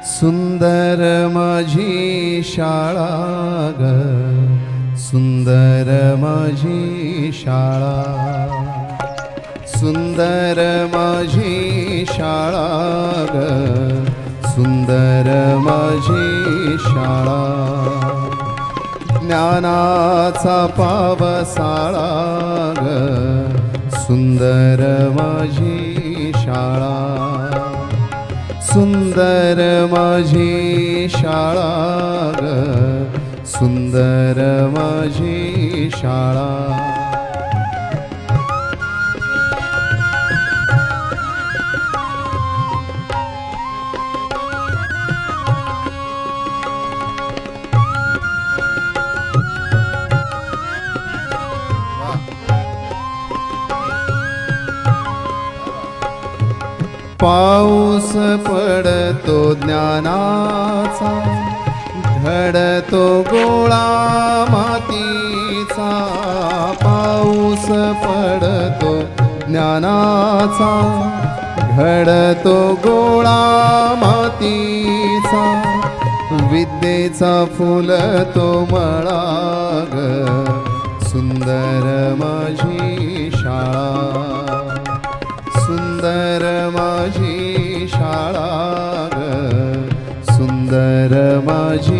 सुंदर माझी शाळा ग, सुंदर माझी शाळा, सुंदर माझी शाळा ग, सुंदर माझी शाळा, ज्ञानाचा पावसाळा ग, सुंदर माझी शाळा, सुंदर माझी शाळा ग, सुंदर माझी शाळा. पाऊस पडतो ज्ञानाचा, घडतो गोळा मातीचा. पाऊस पडतो ज्ञानाचा, घडतो गोळा मातीचा. विद्येचा फुलतो मळा ग, सुंदर माझी शाळा, सुंदर माझी शाळा ग, सुंदर माझी